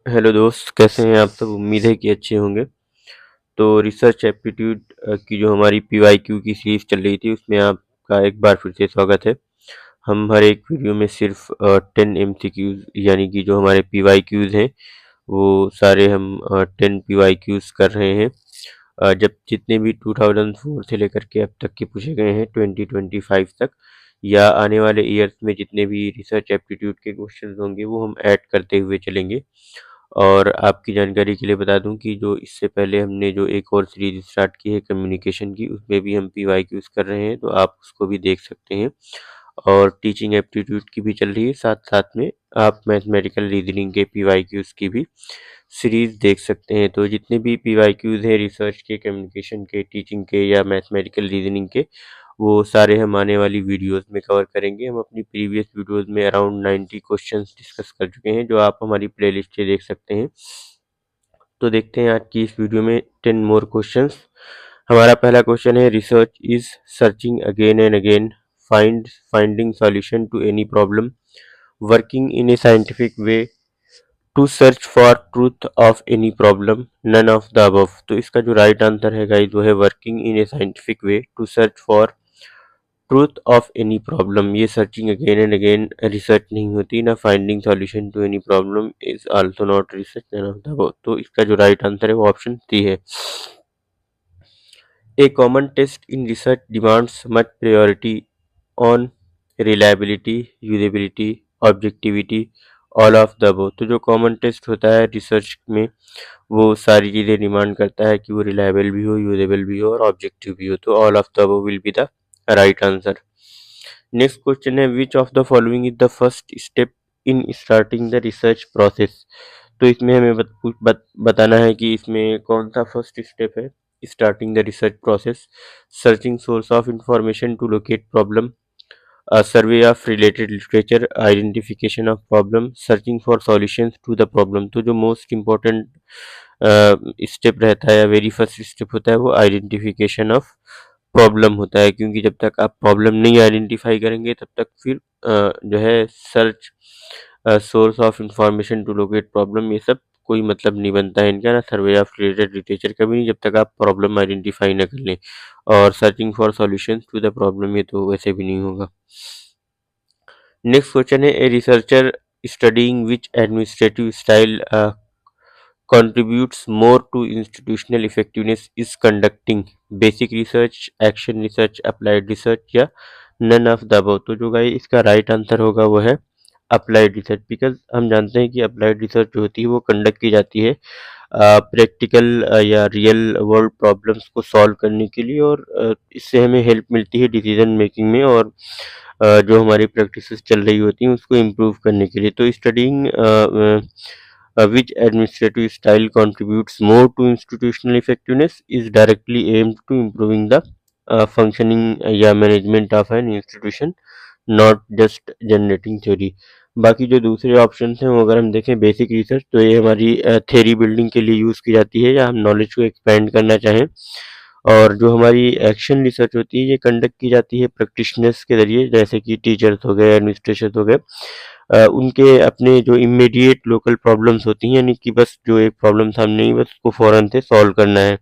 Hello दोस्त, कैसे हैं आप सब? उम्मीद है कि अच्छे होंगे। तो रिसर्च एप्टीट्यूड की जो हमारी पीवाईक्यू की सीरीज चल रही थी, उसमें आपका एक बार फिर से स्वागत है। हम हर एक वीडियो में सिर्फ 10 एमसीक्यूज यानी कि जो हमारे पीवाईक्यूज हैं वो सारे हम 10 पीवाईक्यूज कर रहे हैं। जब जितने भी 2004 से लेकर के अब तक के पूछे गए हैं 2025 तक, या आने वाले ईयर्स में जितने भी रिसर्च एप्टीट्यूड के क्वेश्चंस होंगे वो हम ऐड करते हुए चलेंगे। और आपकी जानकारी के लिए बता दूं कि जो इससे पहले हमने जो एक और सीरीज स्टार्ट की है कम्युनिकेशन की, उसमें भी हम पीवाईक्यूज कर रहे हैं, तो आप उसको भी देख सकते हैं। और टीचिंग एप्टीट्यूड की भी चल रही है, साथ साथ में आप मैथमेटिकल रीजनिंग के पीवाईक्यूज की भी सीरीज देख सकते हैं। तो जितने भी पीवाईक्यूज हैं रिसर्च के, कम्युनिकेशन के, टीचिंग के या मैथमेटिकल रीजनिंग के, वो सारे हम आने वाली वीडियोस में कवर करेंगे। हम अपनी प्रीवियस वीडियोस में अराउंड 90 क्वेश्चंस डिस्कस कर चुके हैं, जो आप हमारी प्लेलिस्ट से देख सकते हैं। तो देखते हैं आज की इस वीडियो में 10 मोर क्वेश्चंस। हमारा पहला क्वेश्चन है, research is searching again and again finding solution to any problem working in a scientific way to search for truth of any problem, none of the above. तो इसका जो right answer है guys वो है working in a scientific way to search for truth of any problem. ये searching again and again research नहीं होती, ना finding solution to any problem is also not research, none of the above. तो इसका जो right answer है वो option C है। A common test in research demands much priority on reliability, usability, objectivity, all of the above। तो जो common test होता है रिसर्च में वो सारी चीज़ें डिमांड करता है कि वो रिलायबल भी हो, यूजेबल भी हो और ऑब्जेक्टिव भी हो। तो all of the above will be the right answer. Next question है, which of the following is the first step in starting the research process. तो इसमें हमें बताना है कि इसमें कौन सा फर्स्ट स्टेप है starting the research process. Searching source of information to locate problem, survey of related literature, identification of problem, searching for solutions to the problem. तो जो मोस्ट इम्पोर्टेंट स्टेप रहता है या वेरी फर्स्ट स्टेप होता है वो identification of problem होता है, क्योंकि जब तक आप प्रॉब्लम नहीं आइडेंटिफाई करेंगे तब तक फिर जो है search source of information to locate problem, ये सब कोई मतलब नहीं बनता है इनका, ना सर्वे ऑफ रिलेटेड लिटरेचर का भी नहीं, जब तक आप प्रॉब्लम आइडेंटिफाई ना कर लें। और searching for solutions to the problem, ये तो वैसे भी नहीं होगा। नेक्स्ट क्वेश्चन है, a researcher studying which administrative style contributes more to institutional effectiveness is conducting basic research, action research, applied research या none of the above। तो जो गाइस इसका राइट आंसर होगा वो है अप्लाइड रिसर्च, बिकॉज हम जानते हैं कि अप्लाइड रिसर्च जो होती है वो कंडक्ट की जाती है प्रैक्टिकल या रियल वर्ल्ड प्रॉब्लम्स को सॉल्व करने के लिए, और इससे हमें हेल्प मिलती है डिसीजन मेकिंग में, और जो हमारी प्रैक्टिसेस चल रही होती हैं उसको इम्प्रूव करने के लिए। तो studying which administrative style contributes more to institutional effectiveness is directly aimed to improving the functioning या management of an institution, not just generating theory। बाकी जो दूसरे ऑप्शन हैं वो अगर हम देखें बेसिक रिसर्च, तो ये हमारी थ्योरी बिल्डिंग के लिए यूज़ की जाती है या हम नॉलेज को एक्सपेंड करना चाहें। और जो हमारी एक्शन रिसर्च होती है ये कंडक्ट की जाती है प्रैक्टिशनर्स के ज़रिए, जैसे कि टीचर्स हो गए, एडमिनिस्ट्रेटर्स हो गए, उनके अपने जो इमीडिएट लोकल प्रॉब्लम्स होती हैं, यानी कि बस जो एक प्रॉब्लम सामने ही बस उसको फ़ौरन से सॉल्व करना है।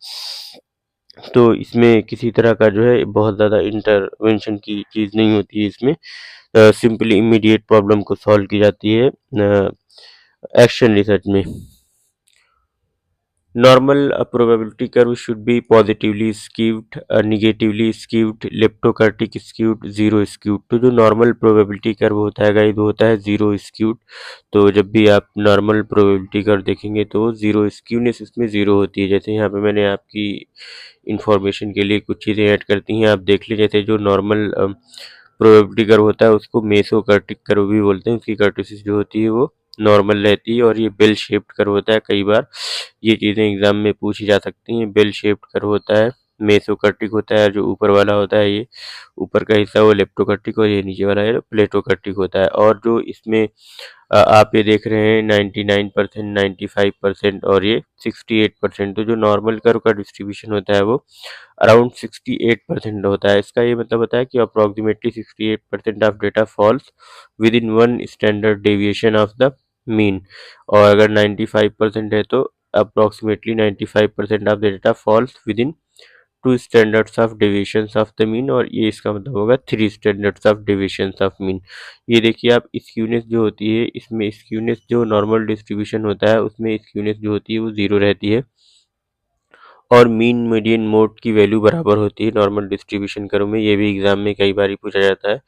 तो इसमें किसी तरह का जो है बहुत ज़्यादा इंटरवेंशन की चीज़ नहीं होती है इसमें, सिंपली इमीडिएट प्रॉब्लम को सॉल्व की जाती है एक्शन रिसर्च में। Normal probability curve should be positively skewed, negatively skewed, leptokurtic skewed, zero skewed। तो जो नॉर्मल प्रोबेबिलिटी कर्व होता है गाइस वो होता है जीरो स्क्यूड। तो जब भी आप नॉर्मल प्रोबेबिलिटी कर्व देखेंगे तो जीरो स्क्यूनेस इसमें ज़ीरो होती है। जैसे यहाँ पे मैंने आपकी इंफॉर्मेशन के लिए कुछ चीज़ें ऐड करती हैं, आप देख लीजिए। जैसे जो नॉर्मल प्रोबेबिलिटी कर्व होता है उसको मेसोकर्टिक कर्व भी बोलते हैं, उसकी कर्टिसिस जो होती है वो नॉर्मल रहती है। और ये बेल शेप्ड कर्व होता है, कई बार ये चीज़ें एग्जाम में पूछी जा सकती हैं। बेल शेप्ड कर्व होता है, मेसोकर्टिक होता है, जो ऊपर वाला होता है ये ऊपर का हिस्सा वो लेप्टोकर्टिक, और ये नीचे वाला है प्लेटोकर्टिक होता है। और जो इसमें आप ये देख रहे हैं 99%, 95% और ये 68%। तो जो नॉर्मल कर्व का डिस्ट्रीब्यूशन होता है वो अराउंड 68% होता है। इसका ये मतलब होता है कि approximately 68% of data falls within one standard deviation of the mean, और अगर 95% है तो approximately 95% of the data falls within 2 standards of deviations of the mean, और ये इसका मतलब होगा 3 standards of deviations of mean. ये देखिए आप, स्क्यूनेस जो होती है, इसमें स्क्यूनेस जो नॉर्मल डिस्ट्रीब्यूशन होता है उसमें स्क्यूनेस जो होती है वो 0 रहती है, और मीन मीडियन मोड की वैल्यू बराबर होती है नॉर्मल डिस्ट्रीब्यूशन कर्व में। ये भी एग्जाम में कई बार पूछा जाता है,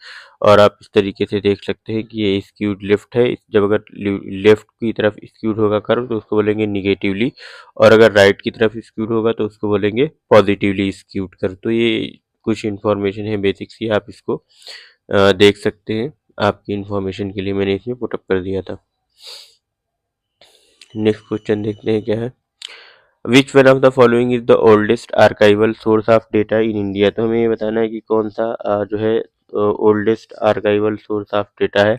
और आप इस तरीके से देख सकते हैं कि ये स्क्यूड लेफ्ट है। जब अगर लेफ्ट की तरफ स्क्यूड होगा कर्व तो उसको बोलेंगे निगेटिवली, और अगर राइट की तरफ स्क्यूड होगा तो उसको बोलेंगे पॉजिटिवली स्क्यूड कर्व। तो ये कुछ इन्फॉर्मेशन है बेसिक सी, आप इसको देख सकते हैं। आपकी इन्फॉर्मेशन के लिए मैंने इसमें पुटअप कर दिया था। नेक्स्ट क्वेश्चन देखते हैं क्या है। विच one of the following is the oldest archival source of data in India. तो हमें ये बताना है कि कौन सा जो है oldest archival source of data है।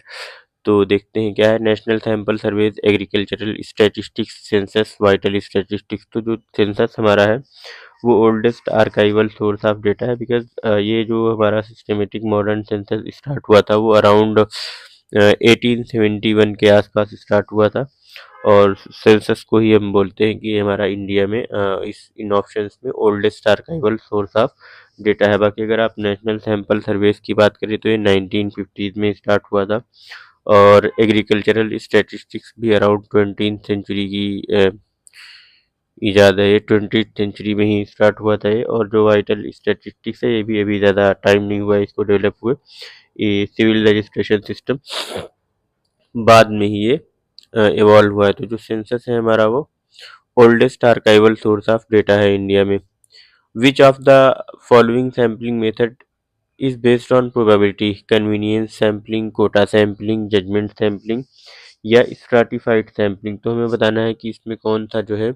तो देखते हैं क्या है। National sample surveys, agricultural statistics, census, vital statistics. तो जो सेंसस हमारा है वो oldest archival source of data है, बिकॉज ये जो हमारा सिस्टमेटिक मॉडर्न सेंसस स्टार्ट हुआ था वो अराउंड 1871 के आसपास स्टार्ट हुआ था, और सेंसस को ही हम बोलते हैं कि हमारा इंडिया में इस इन ऑप्शंस में oldest archival source of data है। बाकी अगर आप नेशनल सैंपल सर्वेस की बात करें तो ये 1950s में स्टार्ट हुआ था, और एग्रीकल्चरल स्टैटिस्टिक्स भी अराउंड 20th सेंचुरी की ईजाद है, ये 20th सेंचुरी में ही स्टार्ट हुआ था ये। और जो वाइटल स्टैटिस्टिक्स है ये भी अभी ज़्यादा टाइम नहीं हुआ है इसको डेवलप हुए। ये सिविल रजिस्ट्रेशन सिस्टम बाद में ही ये इवॉल्व हुआ है। तो जो सेंसस है हमारा वो oldest archival source of data है इंडिया में। Which of the following sampling method is based on probability, convenience sampling, quota sampling, judgement sampling या स्ट्राटिफाइड सैम्पलिंग। तो हमें बताना है कि इसमें कौन सा जो है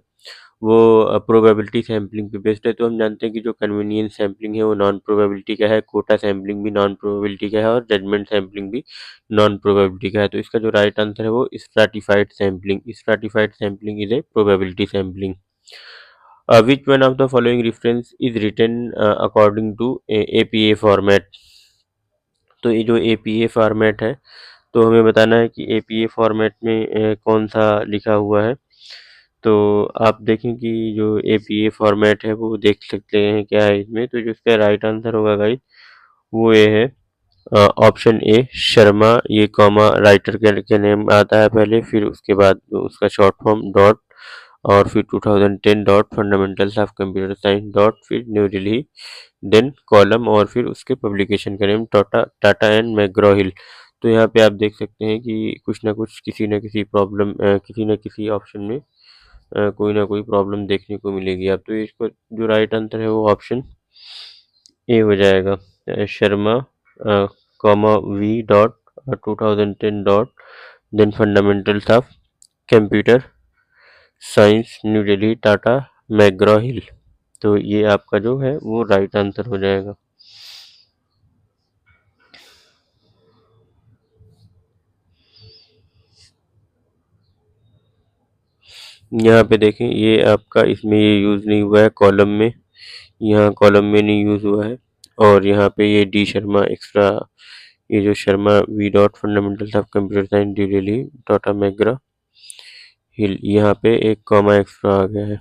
वो प्रोबेबिलिटी सैम्पलिंग पे बेस्ड है। तो हम जानते हैं कि जो कन्वीनियंस सैम्पलिंग है वो नॉन प्रोबेबिलिटी का है, कोटा सैम्पलिंग भी नॉन प्रोबेबिलिटी का है, और जजमेंट सैम्पलिंग भी नॉन प्रोबेबिलिटी का है। तो इसका जो राइट आंसर है वो stratified sampling. Stratified sampling is a probability sampling. Which one of the following reference is written according to APA format. तो ये जो APA फॉर्मेट है तो हमें बताना है कि APA फॉर्मेट में कौन सा लिखा हुआ है। तो आप देखें कि जो APA फॉर्मेट है वो देख सकते हैं क्या है इसमें। तो जो इसका राइट आंसर होगा गाइस वो ये है ऑप्शन ए शर्मा। ये कॉमा राइटर के नेम आता है पहले, फिर उसके बाद उसका शॉर्ट फॉर्म डॉट, और फिर 2010 dot fundamentals of computer science dot, फिर न्यू दिल्ली, देन कॉलम, और फिर उसके पब्लिकेशन का name Tata Tata and मैग्रॉ Hill. तो यहाँ पे आप देख सकते हैं कि कुछ ना कुछ किसी न किसी प्रॉब्लम किसी न किसी ऑप्शन में कोई ना कोई प्रॉब्लम देखने को मिलेगी। आप तो इसको जो राइट आंसर है वो ऑप्शन ए हो जाएगा, Sharma comma V dot 2010 dot, then fundamentals of computer science New Delhi Tata McGraw Hill. तो ये आपका जो है वो राइट आंसर हो जाएगा। यहाँ पे देखें ये आपका इसमें ये यूज़ नहीं हुआ है कॉलम में, यहाँ कॉलम में नहीं यूज़ हुआ है, और यहाँ पे ये डी शर्मा एक्स्ट्रा, ये जो Sharma V dot fundamentals of computer science New Delhi Tata McGraw Hill, यहाँ पे एक कॉमा एक्स्ट्रा आ गया है।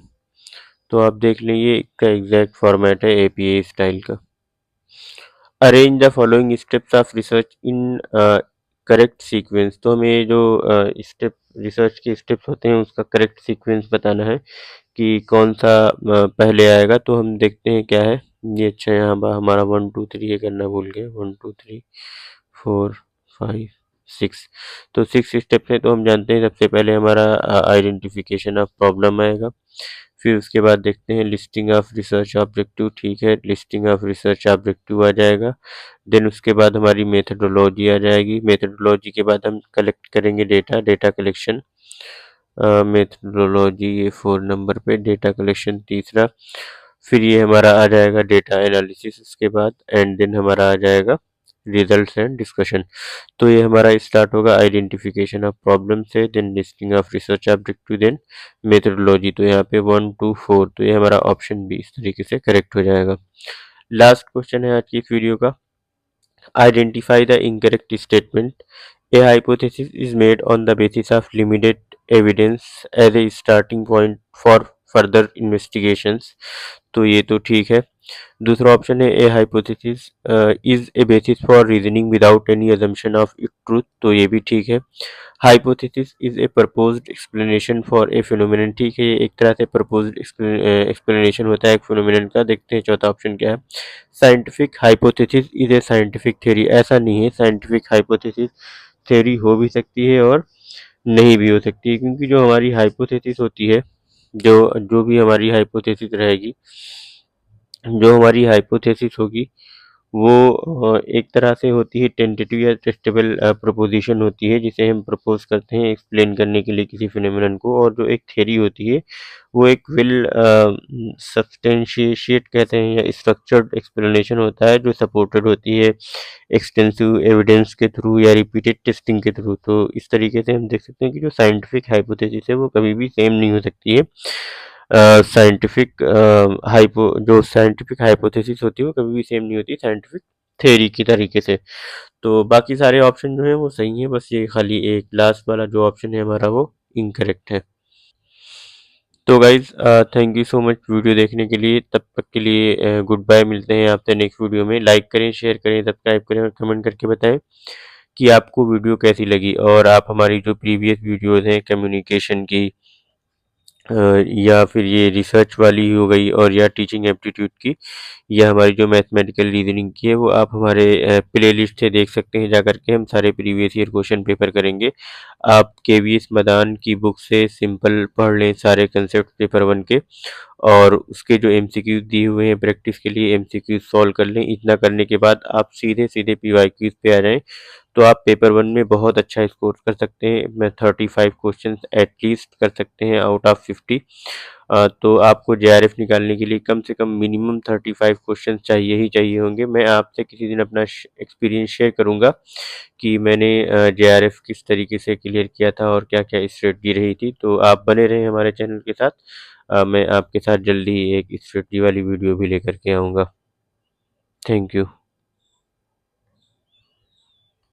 तो आप देख लें ये इसका एग्जैक्ट फॉर्मेट है APA स्टाइल का। Arrange the following steps of research in correct sequence. तो हमें जो स्टेप रिसर्च के स्टेप्स होते हैं उसका करेक्ट सीक्वेंस बताना है कि कौन सा पहले आएगा। तो हम देखते हैं क्या है ये। अच्छा यहाँ हमारा 1 2 3 ये करना भूल गए, 1 2 3 4 5 6। तो 6 स्टेप्स हैं। तो हम जानते हैं सबसे पहले हमारा आइडेंटिफिकेशन ऑफ प्रॉब्लम आएगा, फिर उसके बाद देखते हैं लिस्टिंग ऑफ रिसर्च ऑब्जेक्टिव, ठीक है, लिस्टिंग ऑफ रिसर्च ऑब्जेक्टिव आ जाएगा। देन उसके बाद हमारी मेथडोलॉजी आ जाएगी, मेथडोलॉजी के बाद हम कलेक्ट करेंगे डेटा, डेटा कलेक्शन, मेथडोलॉजी ये 4 नंबर पे, डेटा कलेक्शन तीसरा, फिर ये हमारा आ जाएगा डेटा एनालिसिस उसके बाद, एंड देन हमारा आ जाएगा रिजल्ट्स एंड डिस्कशन। तो ये हमारा स्टार्ट होगा आइडेंटिफिकेशन ऑफ प्रॉब्लम से, then listing of research objective, then methodology. तो यहाँ पे 1 2 4, तो ये हमारा ऑप्शन बी इस तरीके से करेक्ट हो जाएगा। लास्ट क्वेश्चन है आज की इस वीडियो का। Identify the incorrect statement A hypothesis is made on the basis of limited evidence as a starting point for further investigations। तो ये तो ठीक है। दूसरा ऑप्शन है ए hypothesis is a basis for reasoning without any assumption of it truth. तो ये भी ठीक है। Hypothesis is a proposed explanation for a phenomenon. ठीक है, ये एक तरह से प्रपोज्ड एक्सप्लेनेशन होता है एक फिनोमिनन का। देखते हैं चौथा ऑप्शन क्या है। Scientific hypothesis is a scientific theory. ऐसा नहीं है, साइंटिफिक हाइपोथेसिस थ्योरी हो भी सकती है और नहीं भी हो सकती है, क्योंकि जो हमारी हाइपोथेसिस होती है, जो जो भी हमारी हाइपोथेसिस रहेगी, जो हमारी हाइपोथेसिस होगी वो एक तरह से होती है टेंटेटिव या टेस्टेबल प्रोपोजिशन होती है, जिसे हम प्रपोज करते हैं एक्सप्लेन करने के लिए किसी फिनोमिनन को। और जो एक थ्योरी होती है वो एक वेल सब्सटेंशिएट कहते हैं या स्ट्रक्चर्ड एक्सप्लेनेशन होता है, जो सपोर्टेड होती है एक्सटेंसिव एविडेंस के थ्रू या रिपीटेड टेस्टिंग के थ्रू। तो इस तरीके से हम देख सकते हैं कि जो साइंटिफिक हाइपोथेसिस है वो कभी भी सेम नहीं हो सकती है। साइंटिफिक हाइपो जो साइंटिफिक हाइपोथेसिस होती है वो कभी भी सेम नहीं होती साइंटिफिक थ्योरी की तरीके से। तो बाकी सारे ऑप्शन जो है वो सही है, बस ये खाली एक लास्ट वाला जो ऑप्शन है हमारा वो इनकरेक्ट है। तो guys thank you so much video देखने के लिए। तब तक के लिए गुड बाय। मिलते हैं आपसे नेक्स्ट वीडियो में। लाइक करें, शेयर करें, सब्सक्राइब करें और कमेंट करके बताएं कि आपको वीडियो कैसी लगी। और आप हमारी जो प्रीवियस वीडियोस हैं कम्युनिकेशन की या फिर ये रिसर्च वाली हो गई और या टीचिंग एप्टीट्यूड की, या हमारी जो मैथमेटिकल रीजनिंग की है, वो आप हमारे प्लेलिस्ट से देख सकते हैं जाकर के। हम सारे प्रीवियस ईयर क्वेश्चन पेपर करेंगे। आप केवीएस मदान की बुक से सिंपल पढ़ लें सारे कंसेप्ट पेपर 1 के, और उसके जो एमसीक्यूज दिए हुए हैं प्रैक्टिस के लिए एमसीक्यूज सॉल्व कर लें। इतना करने के बाद आप सीधे सीधे पीवाईक्यूज पे आ जाएं, तो आप पेपर 1 में बहुत अच्छा स्कोर कर सकते हैं। मैं 35 क्वेश्चंस एटलीस्ट कर सकते हैं आउट ऑफ 50। तो आपको जेआरएफ निकालने के लिए कम से कम मिनिमम 35 क्वेश्चंस चाहिए ही चाहिए होंगे। मैं आपसे किसी दिन अपना एक्सपीरियंस शेयर करूंगा कि मैंने जेआरएफ किस तरीके से क्लियर किया था और क्या क्या स्ट्रेटजी रही थी। तो आप बने रहें हमारे चैनल के साथ। मैं आपके साथ जल्दी ही एक स्ट्रेटजी वाली वीडियो भी लेकर के आऊँगा। Thank you.